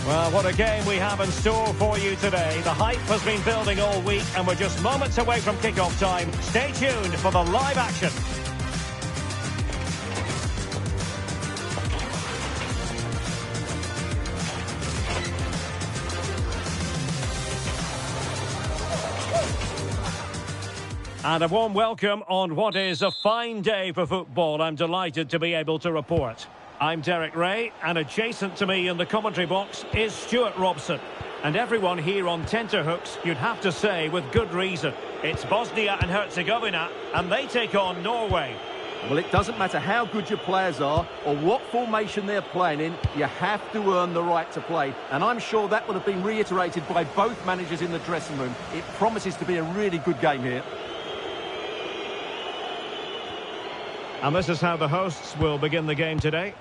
Well, what a game we have in store for you today. The hype has been building all week, and we're just moments away from kickoff time. Stay tuned for the live action. And a warm welcome on what is a fine day for football. I'm delighted to be able to report. I'm Derek Ray, and adjacent to me in the commentary box is Stuart Robson. And everyone here on tenterhooks, you'd have to say with good reason. It's Bosnia and Herzegovina, and they take on Norway. Well, it doesn't matter how good your players are or what formation they're playing in, you have to earn the right to play. And I'm sure that would have been reiterated by both managers in the dressing room. It promises to be a really good game here. And this is how the hosts will begin the game today.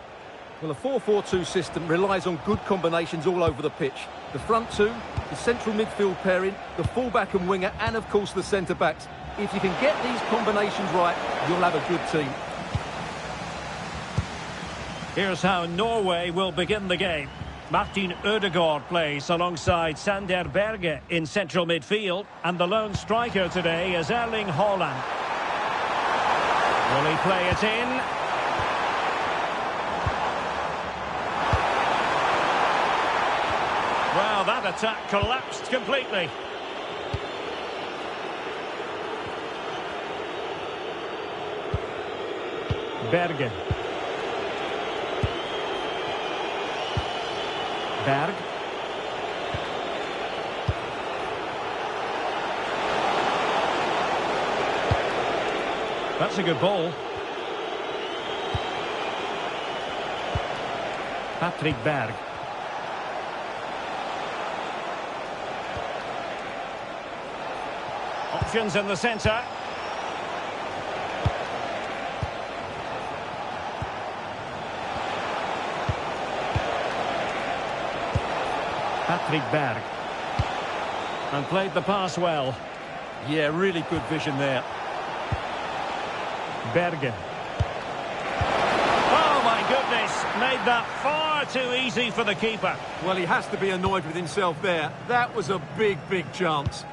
Well, a 4-4-2 system relies on good combinations all over the pitch. The front two, the central midfield pairing, the fullback and winger, and of course the centre-backs. If you can get these combinations right, you'll have a good team. Here's how Norway will begin the game. Martin Ødegaard plays alongside Sander Berge in central midfield, and the lone striker today is Erling Haaland. Will he play it in? Well, that attack collapsed completely. Berge. Berg. That's a good ball. Patrick Berg. Options in the centre. Patrick Berg. And played the pass well. Yeah, really good vision there. Berge. Oh my goodness, made that far too easy for the keeper. Well, he has to be annoyed with himself there. That was a big, big chance.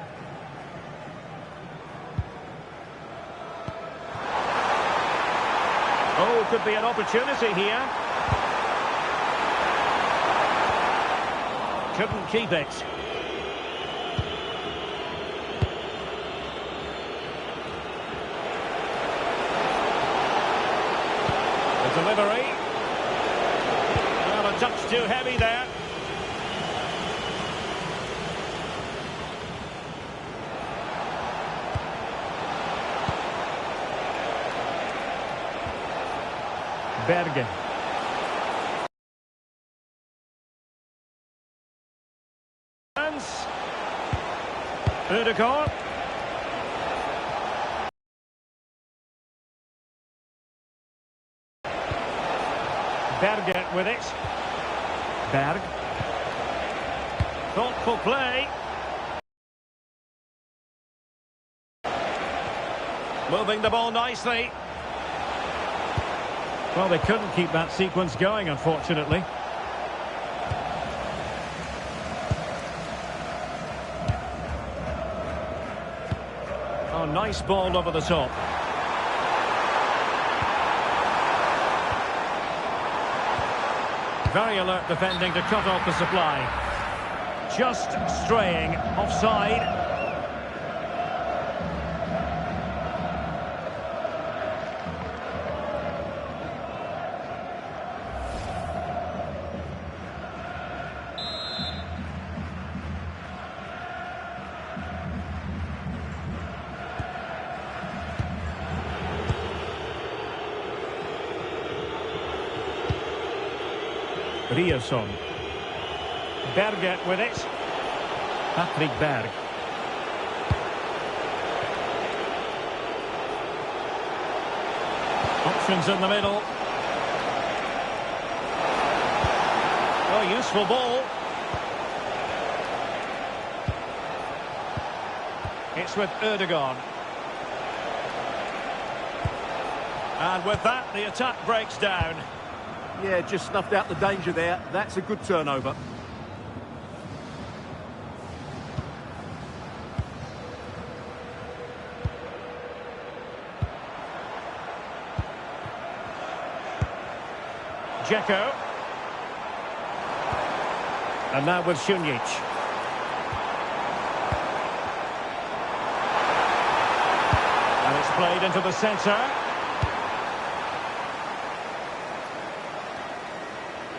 Oh, could be an opportunity here. Couldn't keep it. The delivery. Well, a touch too heavy there. Berge. Ødegaard. Berge with it. Berg. Thoughtful play. Moving the ball nicely. Well, they couldn't keep that sequence going, unfortunately. Oh, nice ball over the top. Very alert defending to cut off the supply. Just straying offside. Riasson. Berge with it. Patrick Berg. Options in the middle. Oh, useful ball. It's with Ødegaard. And with that, the attack breaks down. Yeah, just snuffed out the danger there. That's a good turnover. Dzeko. And now with Šunjić. And it's played into the centre.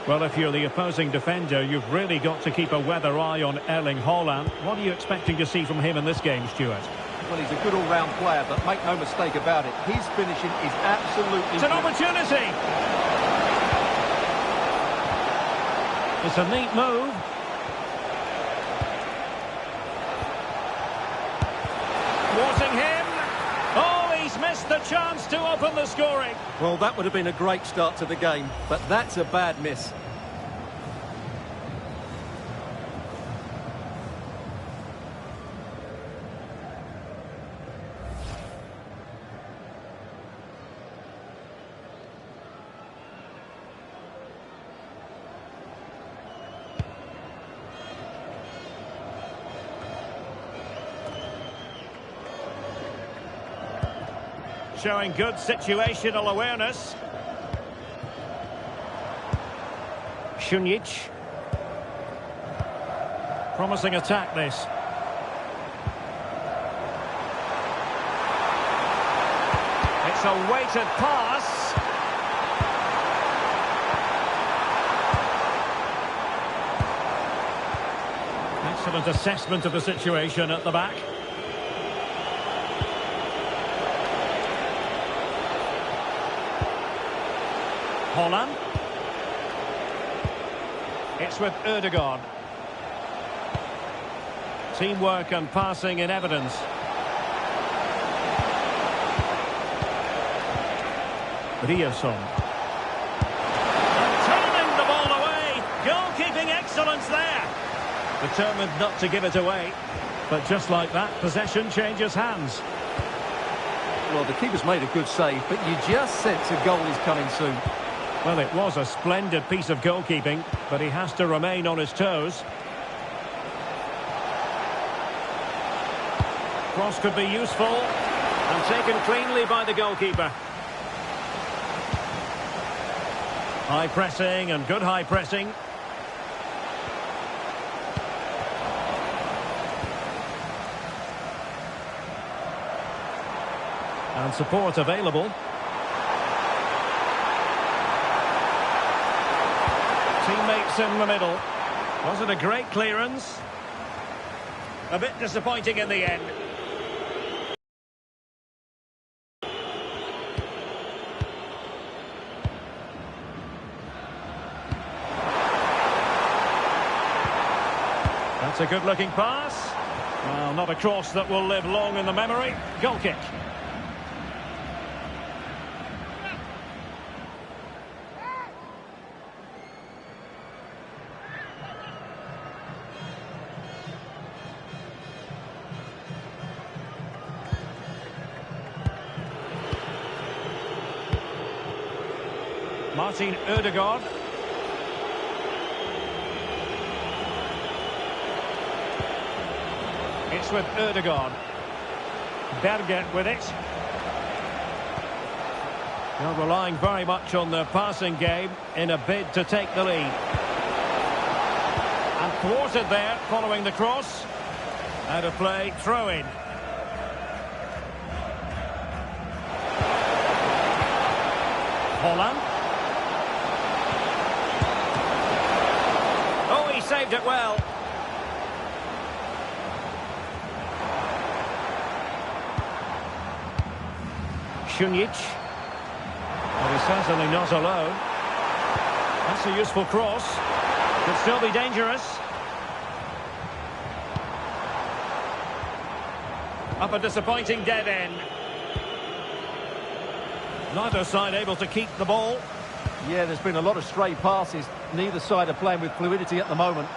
Well, if you're the opposing defender, you've really got to keep a weather eye on Erling Haaland. What are you expecting to see from him in this game, Stuart? Well, he's a good all-round player, but make no mistake about it, his finishing is absolutely... It's an opportunity! It's a neat move. Thwarting him. Oh, he's missed the chance to open the scoring. Well, that would have been a great start to the game, but that's a bad miss. Showing good situational awareness. Šunjić. Promising attack, this. It's a weighted pass. Excellent assessment of the situation at the back. Haaland. It's with Ødegaard. Teamwork and passing in evidence. Ryerson. And turning the ball away. Goalkeeping excellence there. Determined not to give it away. But just like that, possession changes hands. Well, the keeper's made a good save, but you just sense a goal is coming soon. Well, it was a splendid piece of goalkeeping, but he has to remain on his toes. Cross could be useful, and taken cleanly by the goalkeeper. High pressing and good high pressing. And support available. Teammates in the middle. Was it a great clearance? A bit disappointing in the end. That's a good-looking pass. Well, not a cross that will live long in the memory. Goal kick. Martin Ødegaard. It's with Ødegaard. Berge with it. They're relying very much on their passing game in a bid to take the lead. And thwarted there following the cross. Out of play, throw in. Haaland. Oh, he saved it well. Šunjić. Well, he's certainly not alone. That's a useful cross. Could still be dangerous. Up a disappointing dead end. Neither side able to keep the ball. Yeah, there's been a lot of stray passes. Neither side are playing with fluidity at the moment.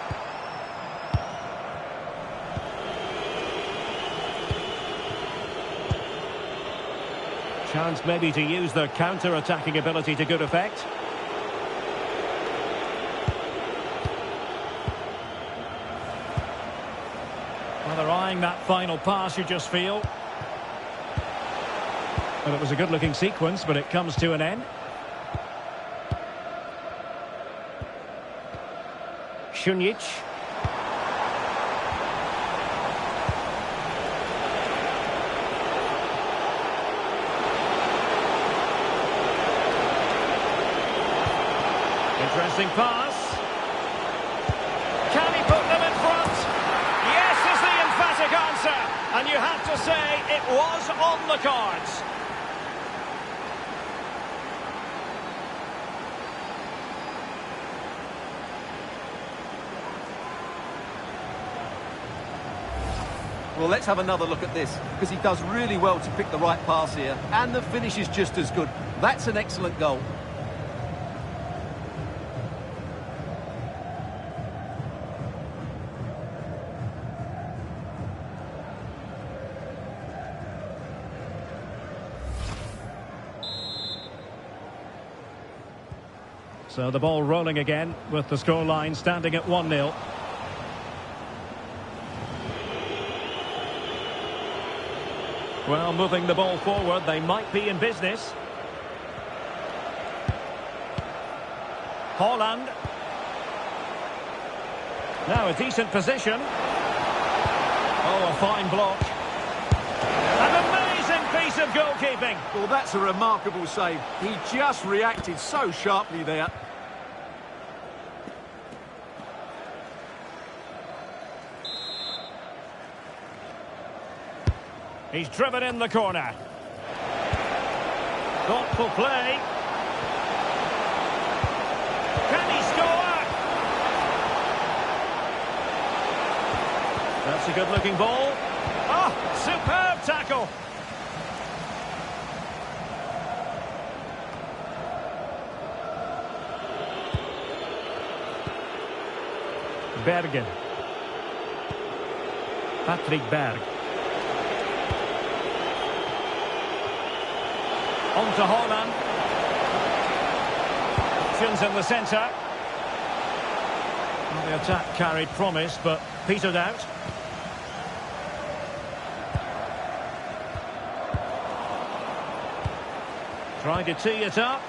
Chance maybe to use their counter-attacking ability to good effect. Well, they're eyeing that final pass, you just feel. Well, it was a good-looking sequence, but it comes to an end. Šunjic. Interesting pass. Can he put them in front? Yes is the emphatic answer. And you have to say it was on the cards. Well, let's have another look at this, because he does really well to pick the right pass here, and the finish is just as good. That's an excellent goal. So the ball rolling again with the scoreline standing at 1-0. Well, moving the ball forward, they might be in business. Haaland. Now a decent position. Oh, a fine block. An amazing piece of goalkeeping. Well, that's a remarkable save. He just reacted so sharply there. He's driven in the corner. Thoughtful play. Can he score? That's a good-looking ball. Oh, superb tackle. Bergen. Patrick Berg. On to Haaland. Options in the centre. Well, the attack carried promise, but petered out. Trying to tee it up.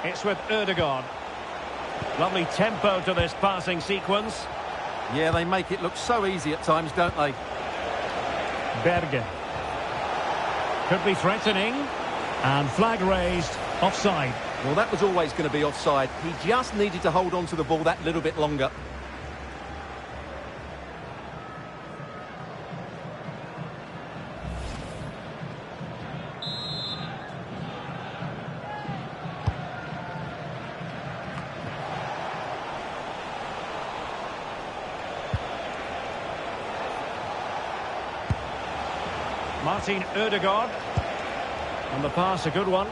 It's with Ødegaard. Lovely tempo to this passing sequence. Yeah, they make it look so easy at times, don't they? Berge. Could be threatening. And flag raised. Offside. Well, that was always going to be offside. He just needed to hold on to the ball that little bit longer. Martin Ødegaard. And the pass, a good one.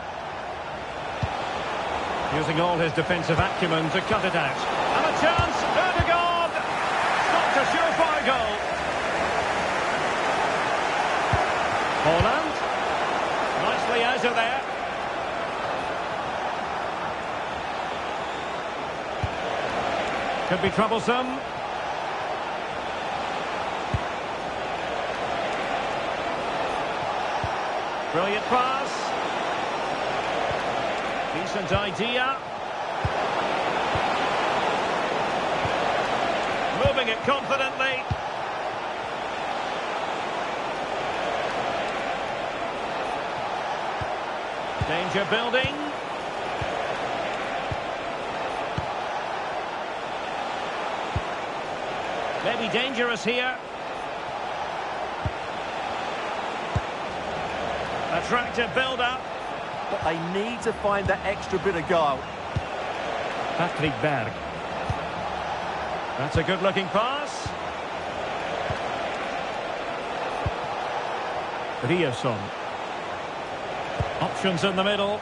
Using all his defensive acumen to cut it out. And a chance, Ødegaard! Stopped a surefire goal. Haaland. Nicely out of there. Could be troublesome. Brilliant pass. Decent idea. Moving it confidently. Danger building. Maybe dangerous here. Attractive build-up. But they need to find that extra bit of guile. Patrick Berg. That's a good-looking pass. Riasson. Options in the middle.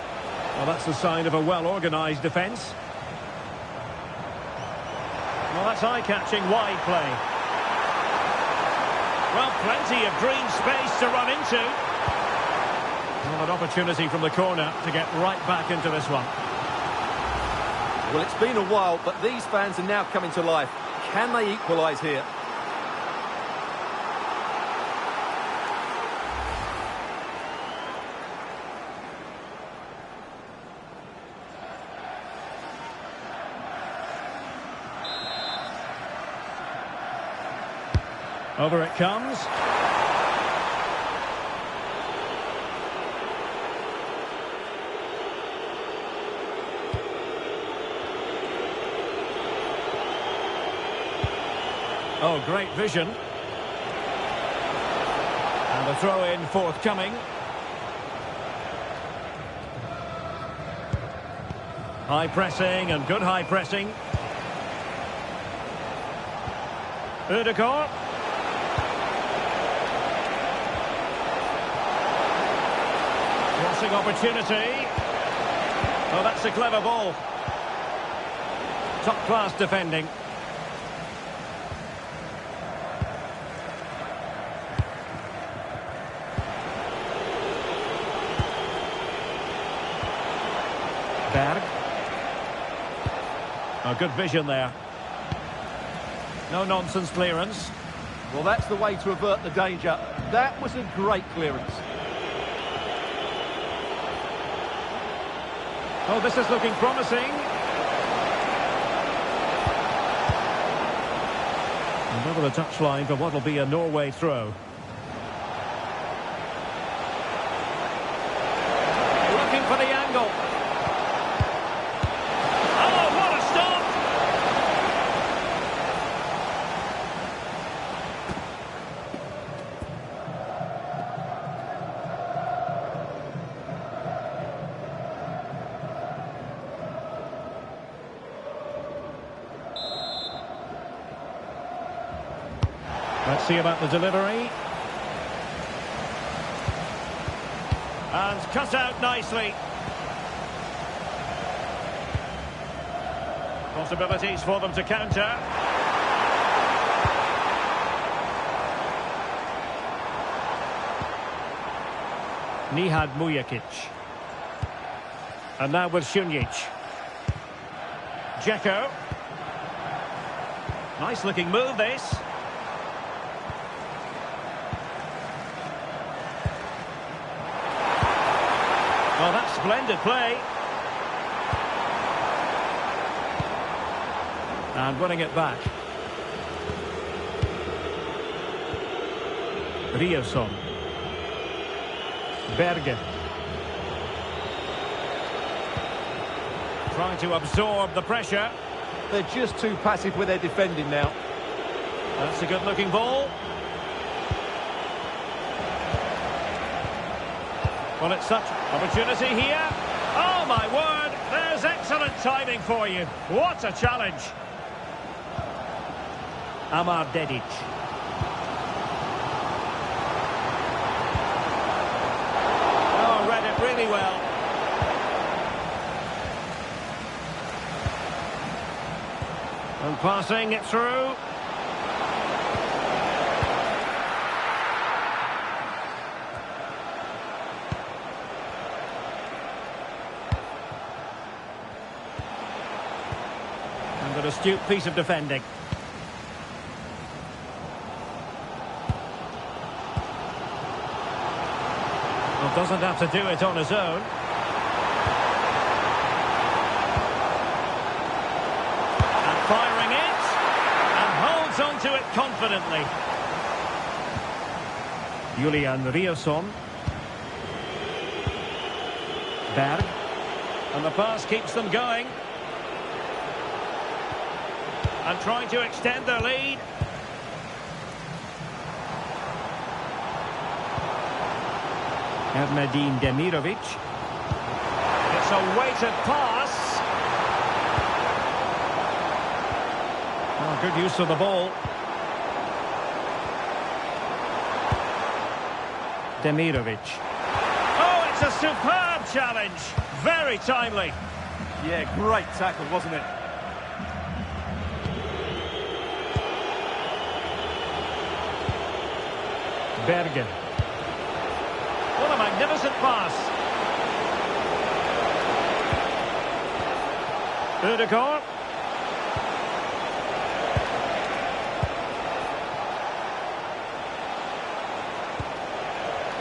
Well, that's the sign of a well-organised defence. Well, that's eye-catching wide play. Well, plenty of green space to run into. Well, an opportunity from the corner to get right back into this one. Well, it's been a while, but these fans are now coming to life. Can they equalise here? Over it comes. Oh, great vision. And a throw-in forthcoming. High pressing and good high pressing. Ødegaard. Crossing opportunity. Oh, that's a clever ball. Top-class defending. Berg. Oh, good vision there. No-nonsense clearance. Well, that's the way to avert the danger. That was a great clearance. Oh, this is looking promising. And over the touchline for what will be a Norway throw. Looking for the angle. Oh, what a stop! Let's see about the delivery. And cut out nicely. Possibilities for them to counter. Nihad Mujakic. And now with Šunjic. Dzeko. Nice looking move this. Well, that's splendid play. And winning it back. Riosson. Berge. Trying to absorb the pressure. They're just too passive with their defending now. That's a good-looking ball. Well, it's such opportunity here. Oh, my word. There's excellent timing for you. What a challenge. Amar Dedic. Oh, read it really well. And passing it through. And an astute piece of defending. Well, doesn't have to do it on his own. And firing it. And holds onto it confidently. Julian Riosson. Berg. And the pass keeps them going. And trying to extend their lead. Erdnedin Demirovic. It's a weighted pass. Oh, good use of the ball. Demirovic. Oh, it's a superb challenge. Very timely. Yeah, great tackle, wasn't it? Berge. What a magnificent pass. Ødegaard.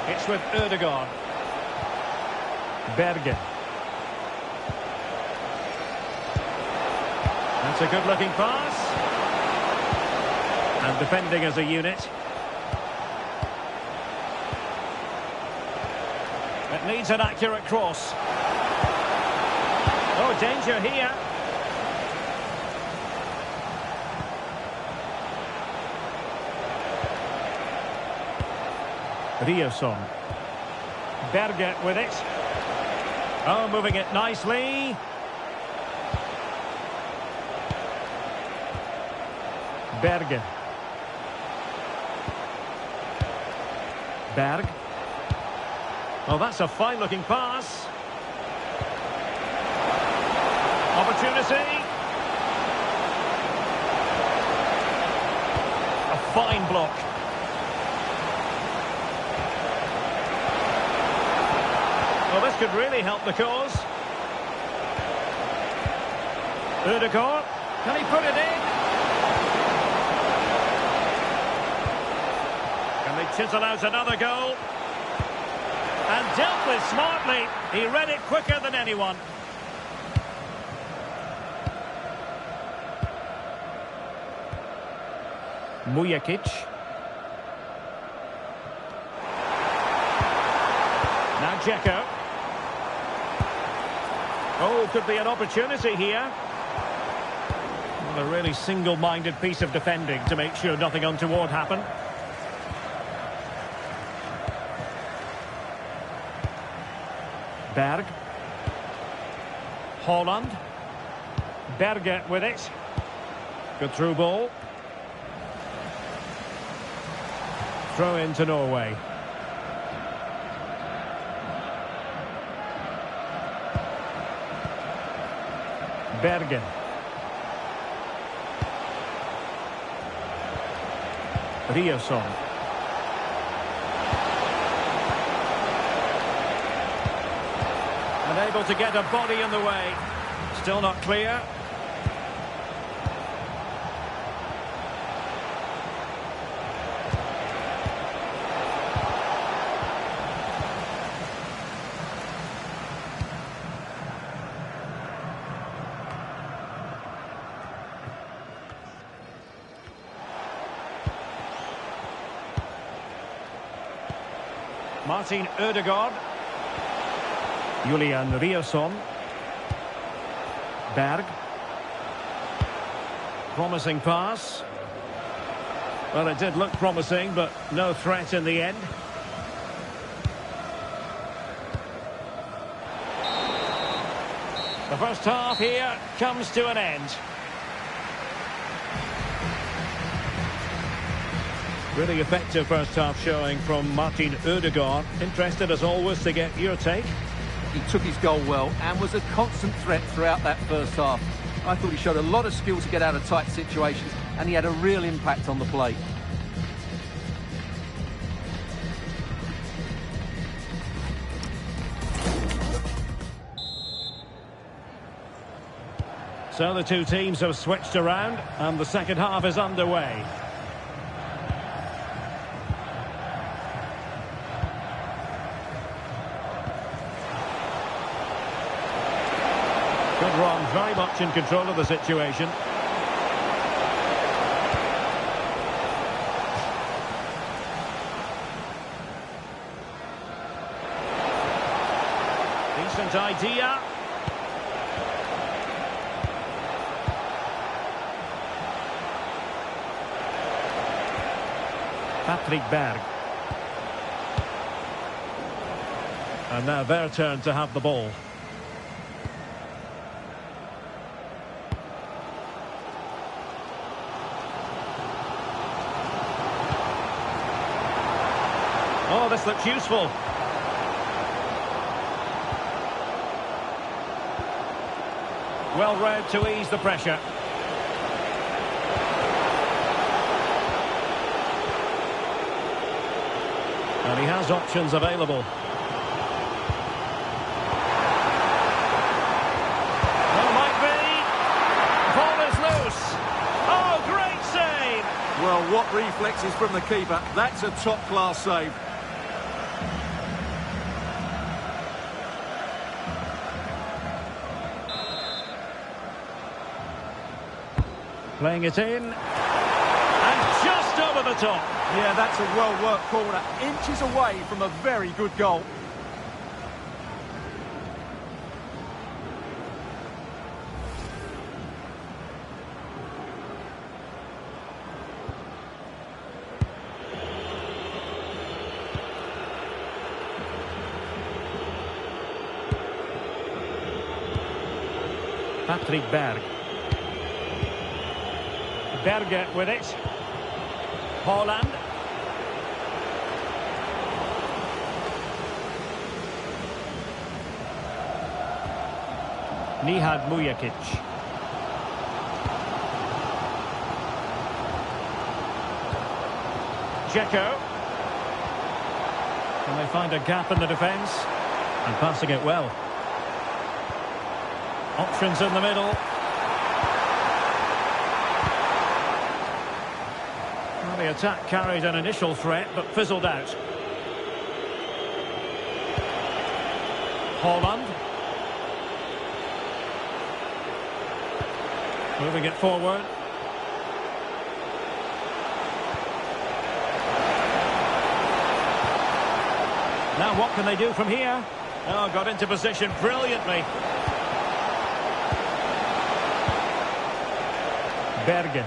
It's with Ødegaard. Berge. That's a good-looking pass. And defending as a unit. It needs an accurate cross. Oh, danger here. Riosson. Berge with it. Oh, moving it nicely. Berge. Berg. Oh, that's a fine-looking pass. Opportunity. A fine block. Well, this could really help the cause. Ødegaard. Can he put it in? Can they chisel out another goal? And dealt with smartly. He read it quicker than anyone. Mujakic. Now Dzeko. Oh, could be an opportunity here. Well, a really single-minded piece of defending to make sure nothing untoward happened. Berg. Holland. Berge with it. Good through ball. Throw into Norway. Berge. Riosson. Unable to get a body in the way. Still not clear. Martin Ødegaard. Julian Riosson. Berg. Promising pass. Well, it did look promising, but no threat in the end. The first half here comes to an end. Really effective first half showing from Martin Ødegaard. Interested as always to get your take. He took his goal well and was a constant threat throughout that first half. I thought he showed a lot of skill to get out of tight situations, and he had a real impact on the play. So the two teams have switched around and the second half is underway. Good run, very much in control of the situation. Decent idea. Patrick Berg. And now their turn to have the ball. Oh, this looks useful. Well read to ease the pressure. And he has options available. Well, might be. Ball is loose. Oh, great save! Well, what reflexes from the keeper. That's a top-class save. Playing it in. And just over the top. Yeah, that's a well-worked corner. Inches away from a very good goal. Patrick Berg. Berger with it. Holland. Nihad Mujakic. Dzeko. Can they find a gap in the defence? And passing it well. Options in the middle. Well, the attack carried an initial threat, but fizzled out. Holland. Moving it forward. Now what can they do from here? Oh, got into position brilliantly. Bergen.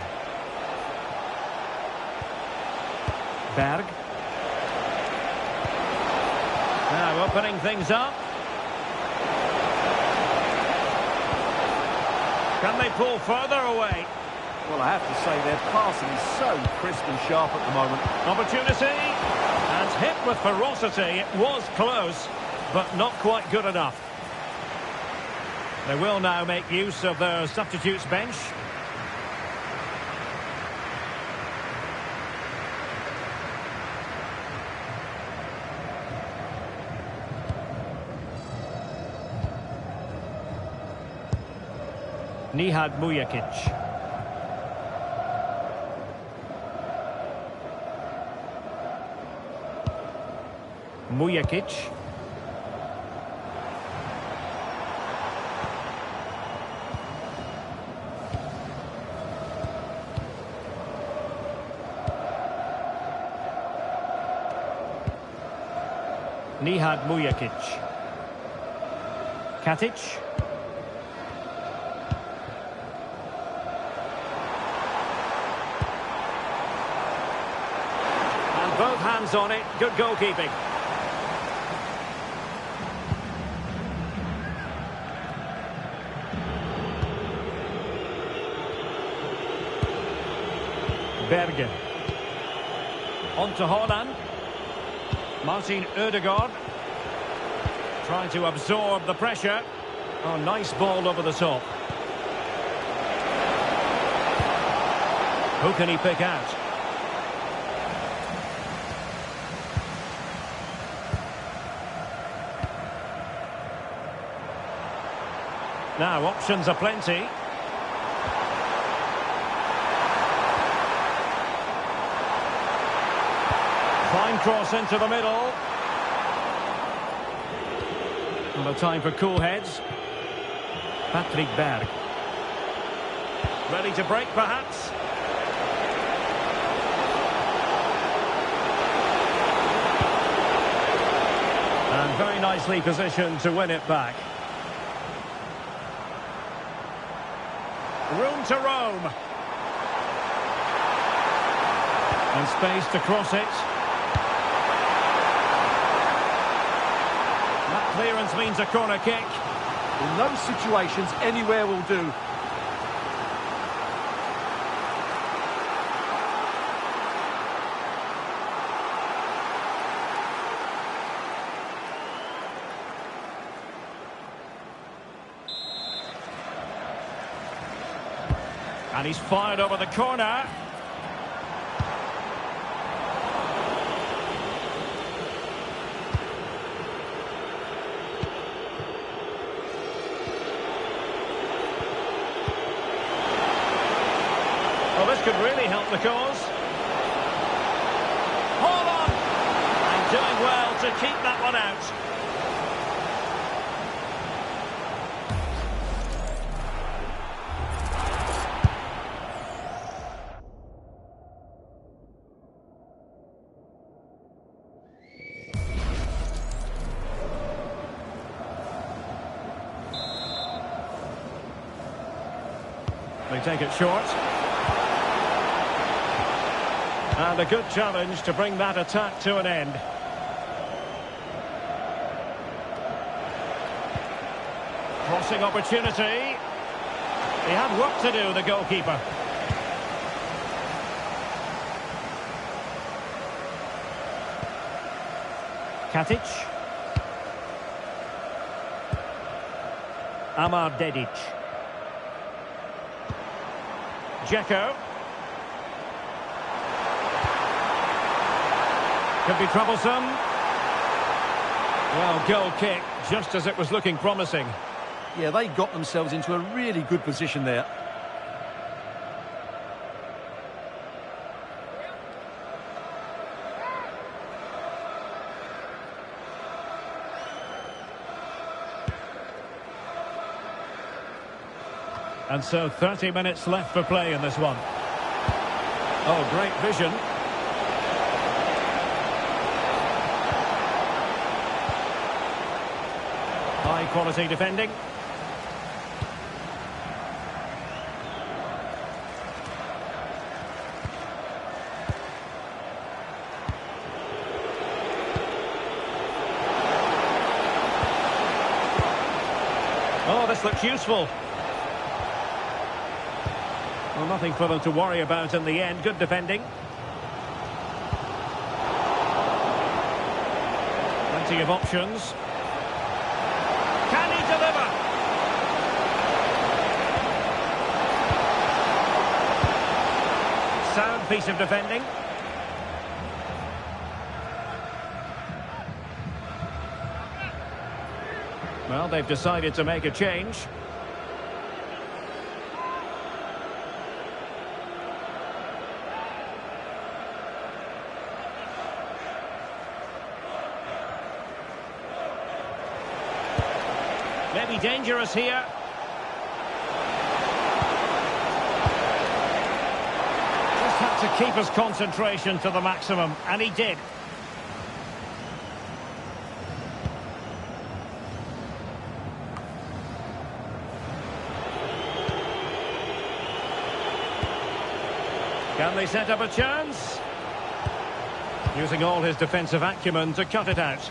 Berg. Now opening things up. Can they pull further away? Well, I have to say their passing is so crisp and sharp at the moment. Opportunity. And hit with ferocity. It was close, but not quite good enough. They will now make use of their substitutes bench. Nihad Mujakic. Mujakic. Nihad Mujakic. Katic. Both hands on it. Good goalkeeping. Bergen. On to Holland. Martin Ødegaard. Trying to absorb the pressure. Oh, nice ball over the top. Who can he pick out? Now, options are plenty. Fine cross into the middle. No time for cool heads. Patrick Berg. Ready to break, perhaps. And very nicely positioned to win it back. Room to roam. And space to cross it. That clearance means a corner kick. In those situations, anywhere will do. And he's fired over the corner. Well, this could really help the cause. Hold on! And doing well to keep that one out. They take it short. And a good challenge to bring that attack to an end. Crossing opportunity. He had work to do, the goalkeeper. Katic. Amar Dedic. Dzeko. Could be troublesome. Well, goal kick, just as it was looking promising. Yeah, they got themselves into a really good position there. And so 30 minutes left for play in this one. Oh, great vision. High quality defending. Oh, this looks useful. Well, nothing for them to worry about in the end. Good defending. Plenty of options. Can he deliver? Sound piece of defending. Well, they've decided to make a change. Maybe dangerous here. Just had to keep his concentration to the maximum, and he did. Can they set up a chance? Using all his defensive acumen to cut it out.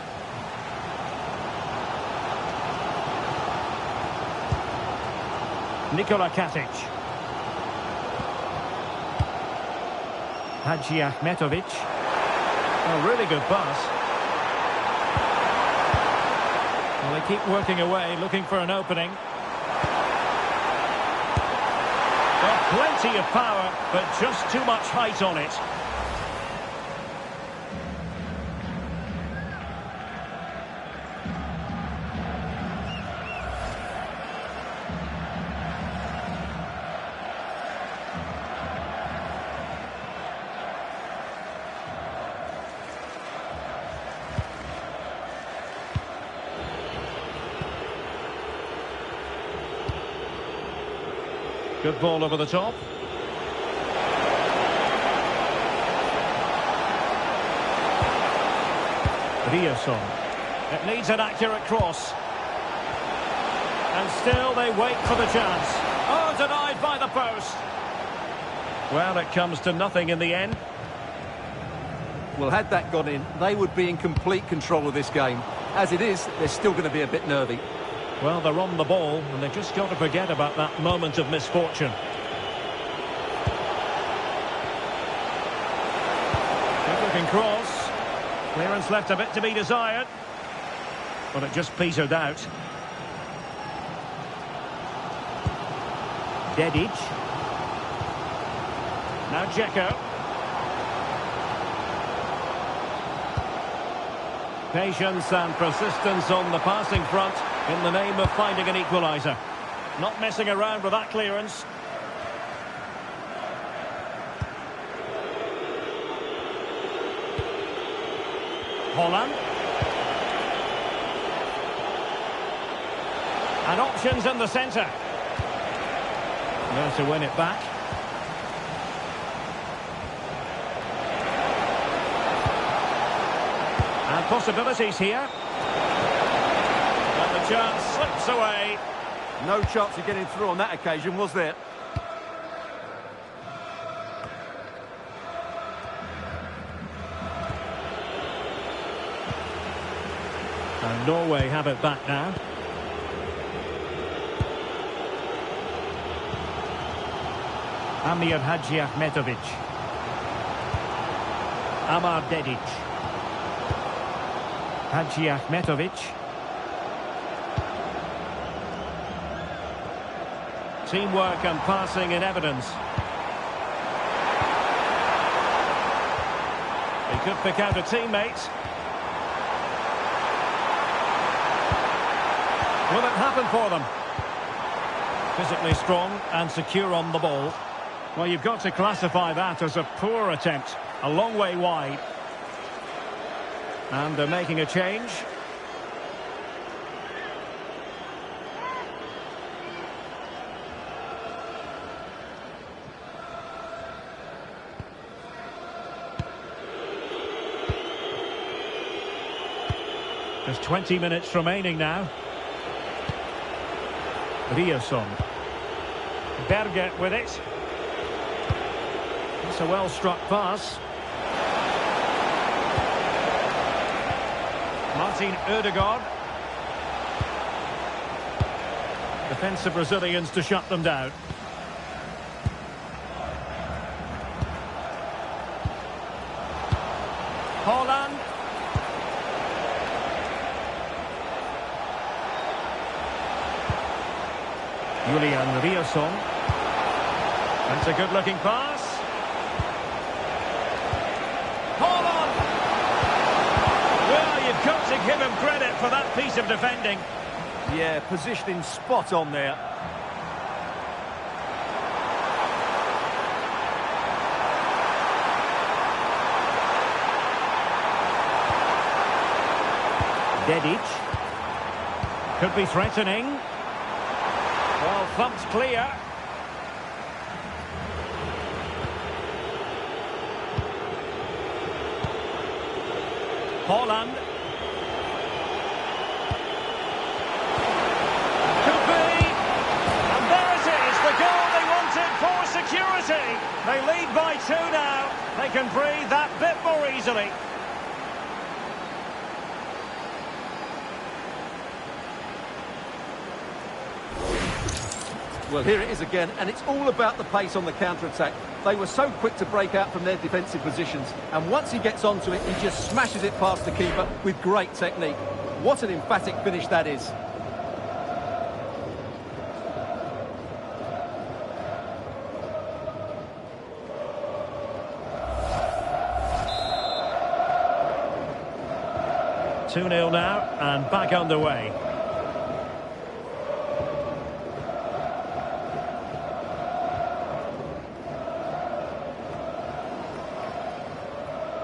Nikola Katic. Hadji Ahmetovic. A really good pass. Well, they keep working away, looking for an opening. Plenty of power, but just too much height on it. Good ball over the top. Riasson. It needs an accurate cross. And still they wait for the chance. Oh, denied by the post. Well, it comes to nothing in the end. Well, had that gone in, they would be in complete control of this game. As it is, they're still going to be a bit nervy. Well, they're on the ball, and they've just got to forget about that moment of misfortune. Good-looking cross. Clearance left a bit to be desired. But it just petered out. Dedic. Now Dzeko. Patience and persistence on the passing front in the name of finding an equaliser. Not messing around with that clearance. Holland. And options in the centre. There to win it back. And possibilities here. And the chance slips away. No chance of getting through on that occasion, was there? And Norway have it back now. Amir Hadžiahmetović. Amar Dedic. Hadžiahmetović. Teamwork and passing in evidence. He could pick out a teammate. Will it happen for them? Physically strong and secure on the ball. Well, you've got to classify that as a poor attempt. A long way wide. And they're making a change. There's 20 minutes remaining now. Riasson. Berger with it. It's a well-struck pass. Martin Ødegaard. Defensive Brazilians to shut them down. Haaland. Julian Riasson. That's a good-looking pass. Haaland! Well, you've got to give him credit for that piece of defending. Yeah, positioning spot on there. Dedic. Could be threatening. Well, thumped clear. Haaland. Could be. And there it is, the goal they wanted for security. They lead by 2 now. They can breathe that bit more easily. Well, here it is again, and it's all about the pace on the counter-attack. They were so quick to break out from their defensive positions, and once he gets onto it, he just smashes it past the keeper with great technique. What an emphatic finish that is. Two 2-0 now, and back underway.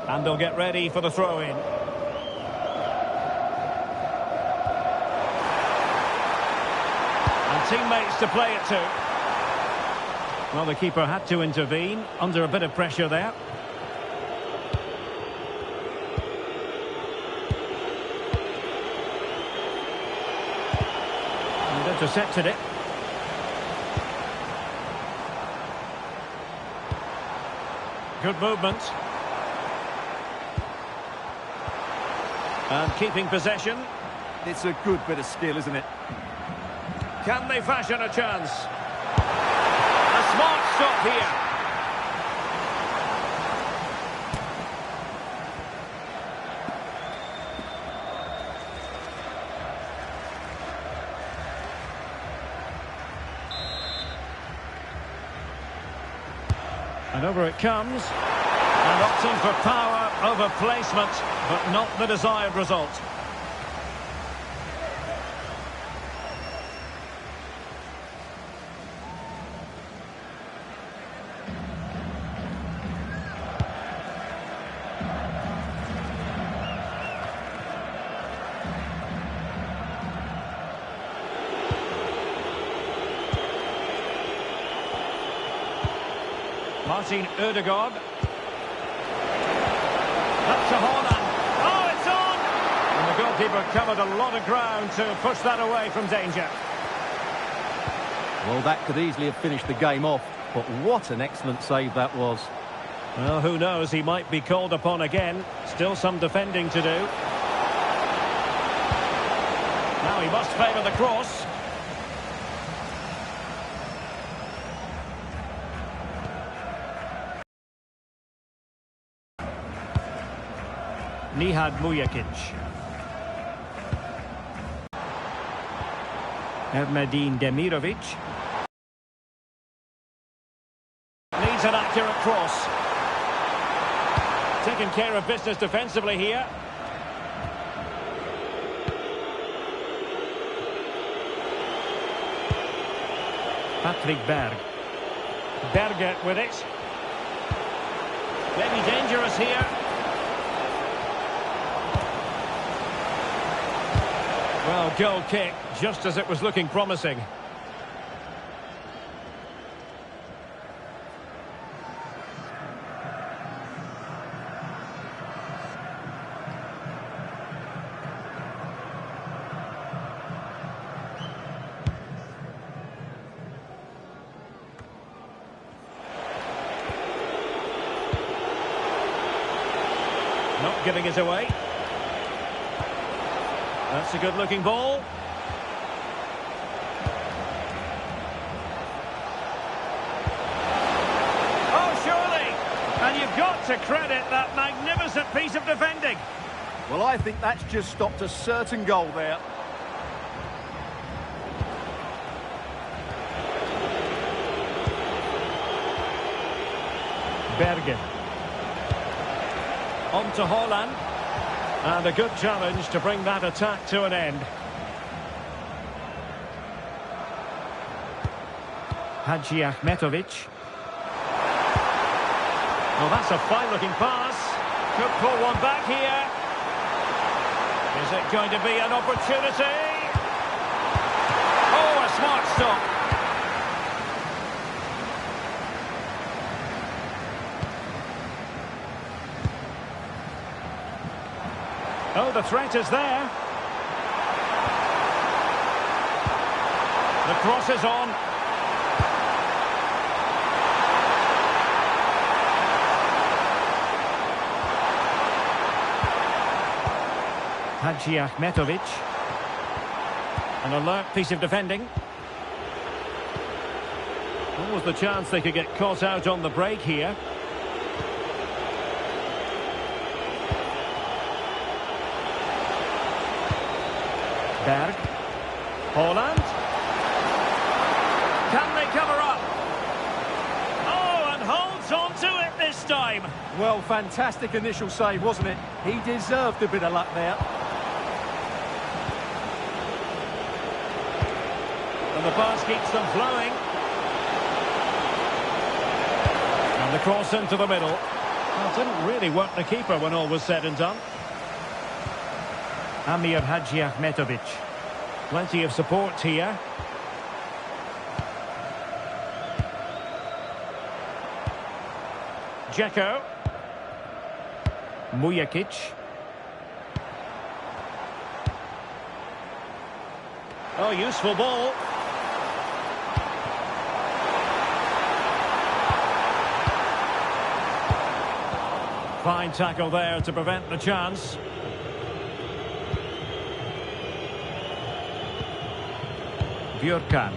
And they'll get ready for the throw-in. And teammates to play it to. Well, the keeper had to intervene, under a bit of pressure there. And intercepted it. Good movement. And keeping possession. It's a good bit of skill, isn't it? Can they fashion a chance? A smart stop here. And over it comes. And opting for power over placement, but not the desired result. Martin Ødegaard. Up to Haaland. Oh, it's on! And the goalkeeper covered a lot of ground to push that away from danger. Well, that could easily have finished the game off, but what an excellent save that was. Well, who knows, he might be called upon again. Still some defending to do. Now he must favour the cross. Nihad Mujakic. Ermedin Demirovic. Needs an accurate cross. Taking care of business defensively here. Patrick Berg. Berger with it. Maybe dangerous here. Well, goal kick, just as it was looking promising. Not giving it away. That's a good-looking ball. Oh, surely! And you've got to credit that magnificent piece of defending. Well, I think that's just stopped a certain goal there. Bergen. On to Haaland. And a good challenge to bring that attack to an end. Hadji Ahmetovic. Well, that's a fine-looking pass. Could pull one back here. Is it going to be an opportunity? Oh, a smart stop. Oh, the threat is there. The cross is on. Hadji Ahmetovic. An alert piece of defending. What was the chance they could get caught out on the break here? Berg. Haaland. Can they cover up? Oh, and holds on to it this time. Well, fantastic initial save, wasn't it? He deserved a bit of luck there. And the pass keeps them flowing. And the cross into the middle. Well, it didn't really work the keeper when all was said and done. Amir Hadji Ahmetovic. Plenty of support here. Dzeko. Mujakic. Oh, useful ball. Fine tackle there to prevent the chance. Björkan.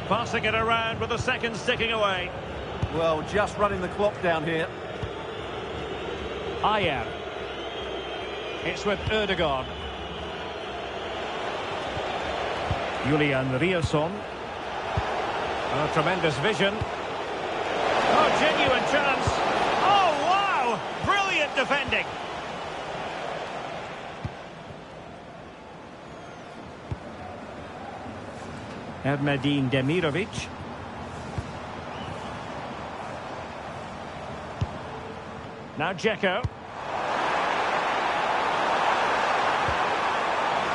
Passing it around with the seconds ticking away. Well, just running the clock down here. Ayer. It's with Ødegaard. Julian Riasson. Oh, tremendous vision. Oh, genuine chance. Oh, wow! Brilliant defending. Ermedin Demirovic. Now Dzeko.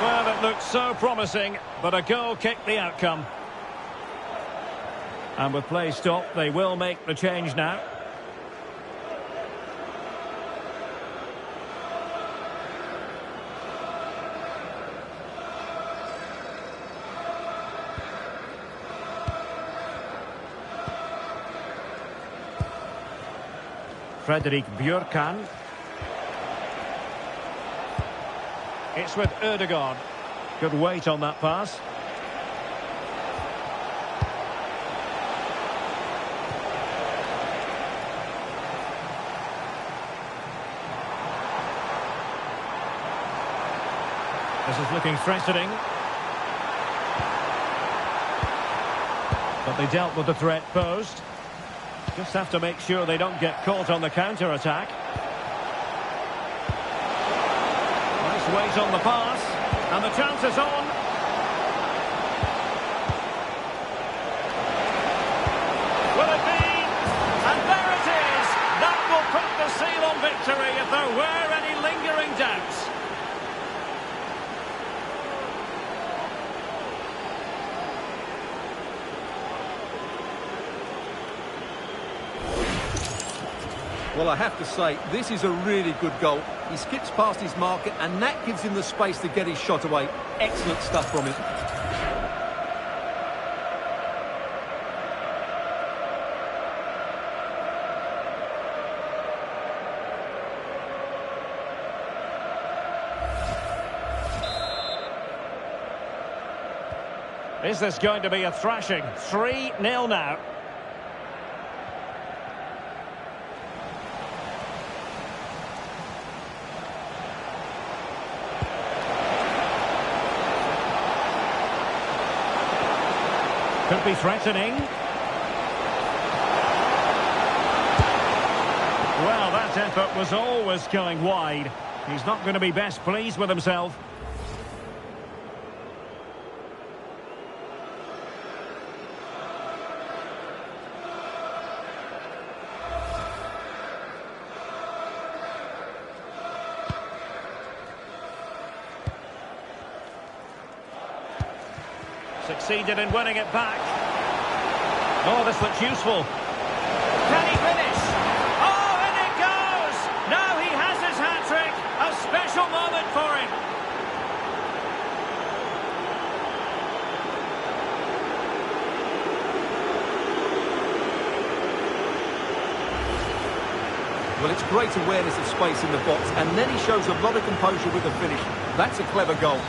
Well, it looked so promising, but a goal kicked the outcome. And with play stopped, they will make the change now. Frederik Björkan. It's with Ødegaard. Good weight on that pass. This is looking threatening. But they dealt with the threat posed. Just have to make sure they don't get caught on the counter-attack. Nice weight on the pass. And the chance is on. Will it be? And there it is! That will put the seal on victory if there were any lingering doubts. Well, I have to say, this is a really good goal. He skips past his marker, and that gives him the space to get his shot away. Excellent stuff from him. Is this going to be a thrashing? 3-0 now. Could be threatening. Well, that effort was always going wide. He's not going to be best pleased with himself. Succeeded in winning it back. Oh, this looks useful. Can he finish? Oh, in it goes! Now he has his hat-trick. A special moment for him. Well, it's great awareness of space in the box, and then he shows a lot of composure with the finish. That's a clever goal.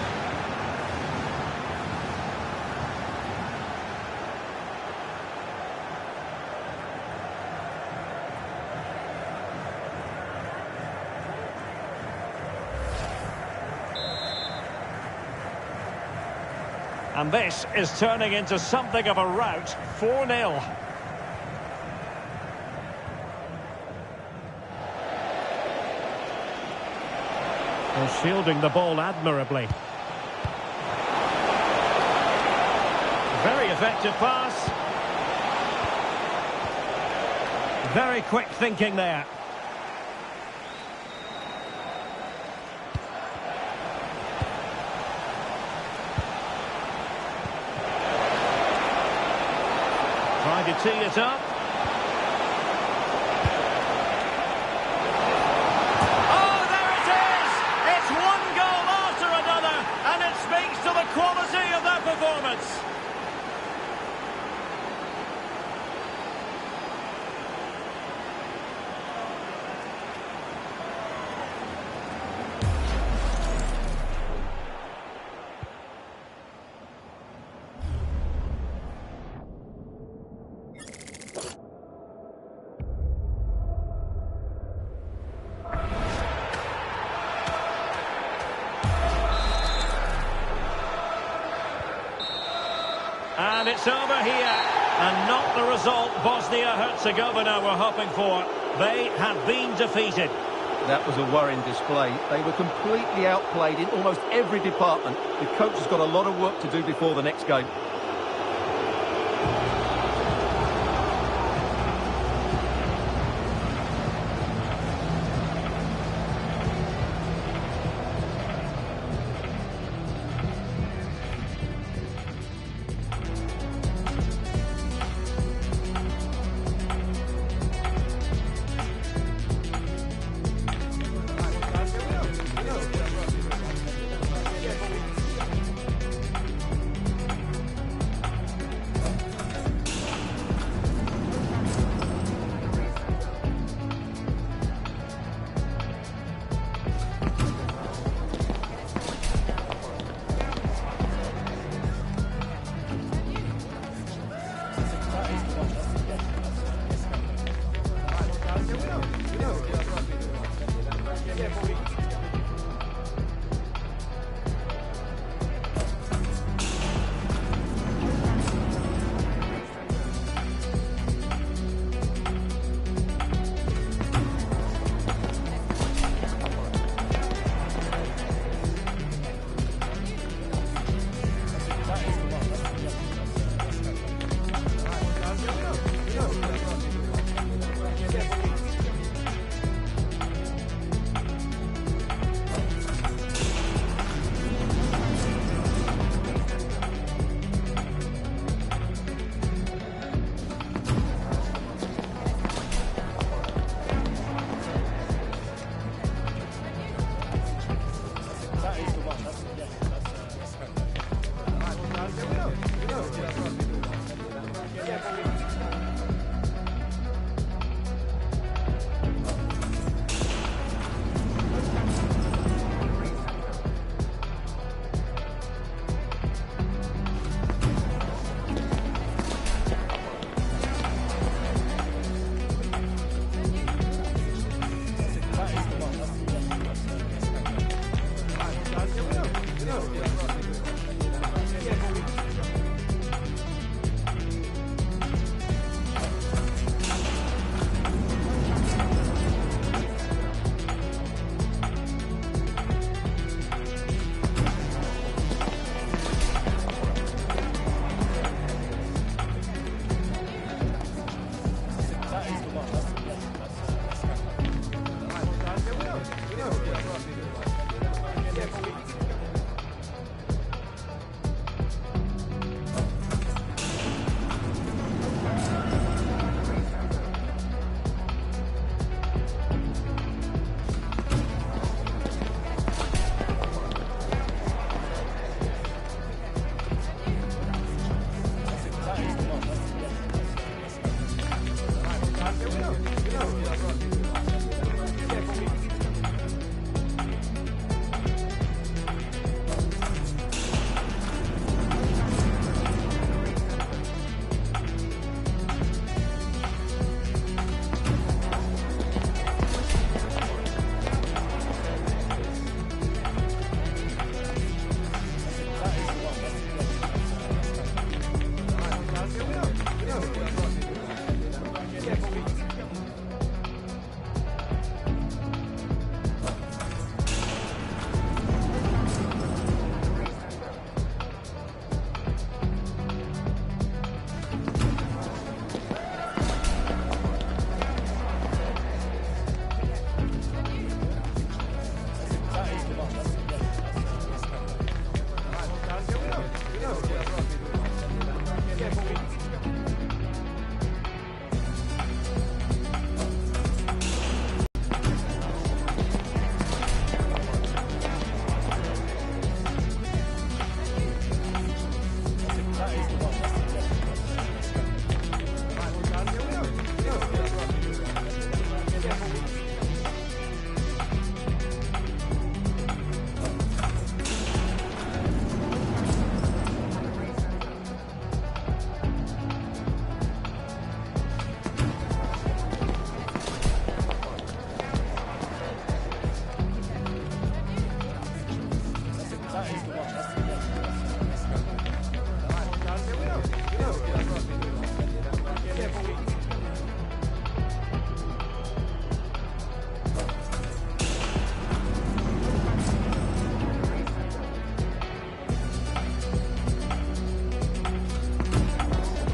And this is turning into something of a rout. 4-0. They're shielding the ball admirably. Very effective pass. Very quick thinking there. Trying to tee it up. Oh, there it is! It's one goal after another, and it speaks to the quality of that performance. And it's over here, and not the result Bosnia-Herzegovina were hoping for. They have been defeated. That was a worrying display. They were completely outplayed in almost every department. The coach has got a lot of work to do before the next game.